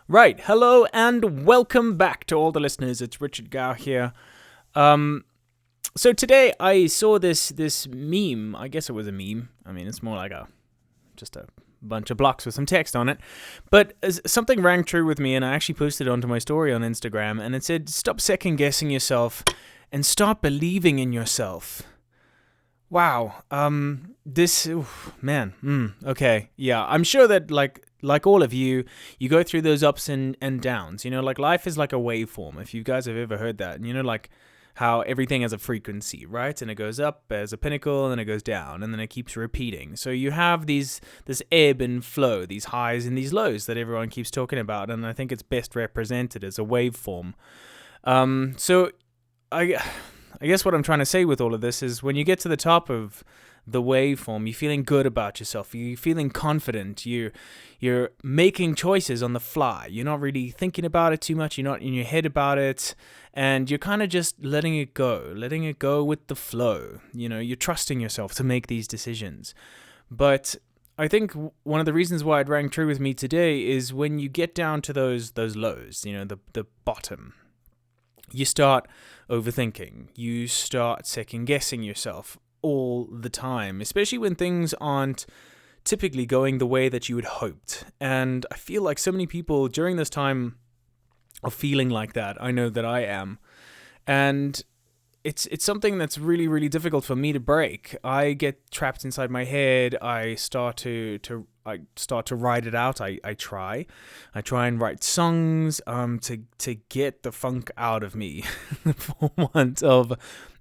Right, hello and welcome back to all the listeners. It's Richard Gow here. So today I saw this meme. I guess it was a meme. I mean, it's more like just a bunch of blocks with some text on it. But something rang true with me, and I actually posted it onto my story on Instagram, and it said, "Stop second guessing yourself and start believing in yourself." Wow. Okay. Yeah, I'm sure that like all of you go through those ups and downs. Like life is like a waveform. If you guys have ever heard that, like how everything has a frequency, right? And it goes up as a pinnacle, and then it goes down, and then it keeps repeating. So you have this ebb and flow, these highs and these lows that everyone keeps talking about, and I think it's best represented as a waveform. So I guess what I'm trying to say with all of this is when you get to the top of the waveform, you're feeling good about yourself. You're feeling confident. You're making choices on the fly. You're not really thinking about it too much. You're not in your head about it. And you're kind of just letting it go with the flow. You're trusting yourself to make these decisions. But I think one of the reasons why it rang true with me today is when you get down to those lows, the bottom, you start overthinking. You start second guessing yourself all the time, especially when things aren't typically going the way that you had hoped. And I feel like so many people during this time are feeling like that. I know that I am. And it's something that's really, really difficult for me to break. I get trapped inside my head. I start to write it out. I try and write songs to get the funk out of me, for want of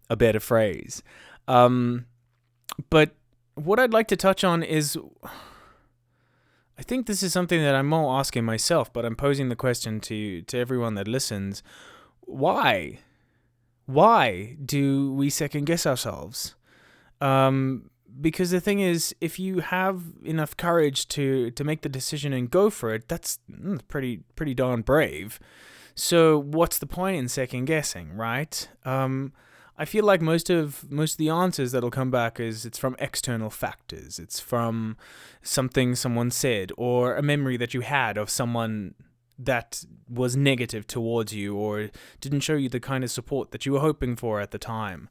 a better phrase. But what I'd like to touch on is, I think this is something that I'm more asking myself, but I'm posing the question to everyone that listens. Why? Why do we second guess ourselves? Because the thing is, if you have enough courage to make the decision and go for it, that's pretty darn brave. So what's the point in second guessing, right? I feel like most of the answers that'll come back is it's from external factors. It's from something someone said, or a memory that you had of someone that was negative towards you, or didn't show you the kind of support that you were hoping for at the time.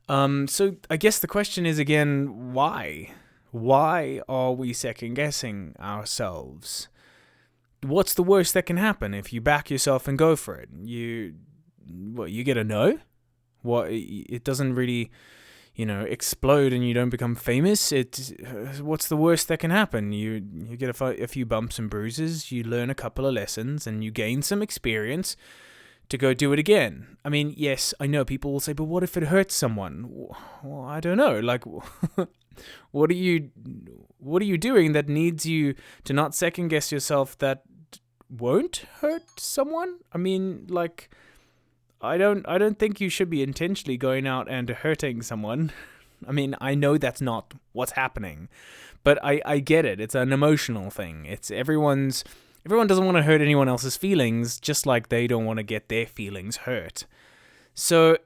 So I guess the question is again, why? Why are we second guessing ourselves? What's the worst that can happen if you back yourself and go for it? You get a no? It doesn't really, explode and you don't become famous. What's the worst that can happen? You get a few bumps and bruises, you learn a couple of lessons, and you gain some experience to go do it again. I mean, yes, I know people will say, but what if it hurts someone? Well, I don't know. Like, what are you doing that needs you to not second guess yourself that won't hurt someone? I mean, like, I don't think you should be intentionally going out and hurting someone. I mean, I know that's not what's happening, but I get it. It's an emotional thing. It's everyone doesn't want to hurt anyone else's feelings, just like they don't want to get their feelings hurt. So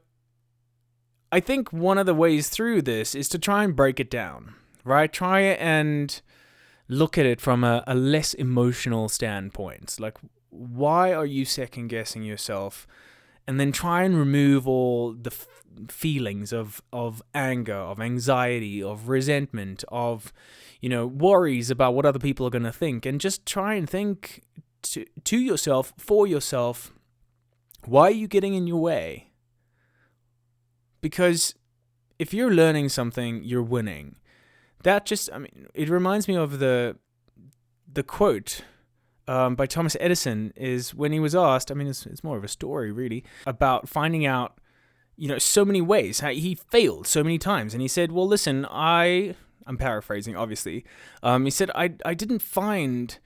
I think one of the ways through this is to try and break it down, right? Try and look at it from a less emotional standpoint. Like, why are you second guessing yourself? And then try and remove all the feelings of anger, of anxiety, of resentment, of, worries about what other people are going to think. And just try and think to yourself, for yourself, why are you getting in your way? Because if you're learning something, you're winning. It reminds me of the quote by Thomas Edison, is when he was asked, it's more of a story really, about finding out, so many ways, how he failed so many times. And he said, well, listen, I'm paraphrasing, obviously. He said, I didn't find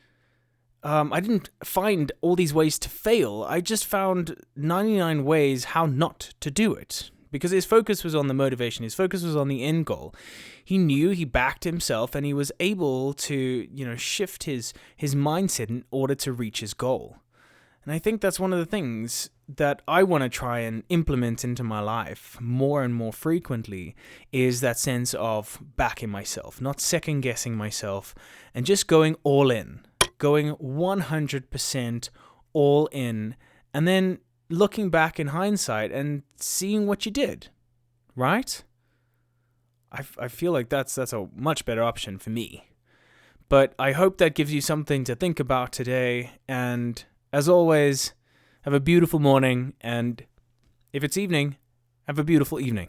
all these ways to fail. I just found 99 ways how not to do it. Because his focus was on the motivation. His focus was on the end goal. He knew, he backed himself, and he was able to, shift his mindset in order to reach his goal. And I think that's one of the things that I want to try and implement into my life more and more frequently, is that sense of backing myself, not second guessing myself, and just going all in. going 100% all in, and then looking back in hindsight and seeing what you did, right? I feel like that's a much better option for me. But I hope that gives you something to think about today. And as always, have a beautiful morning. And if it's evening, have a beautiful evening.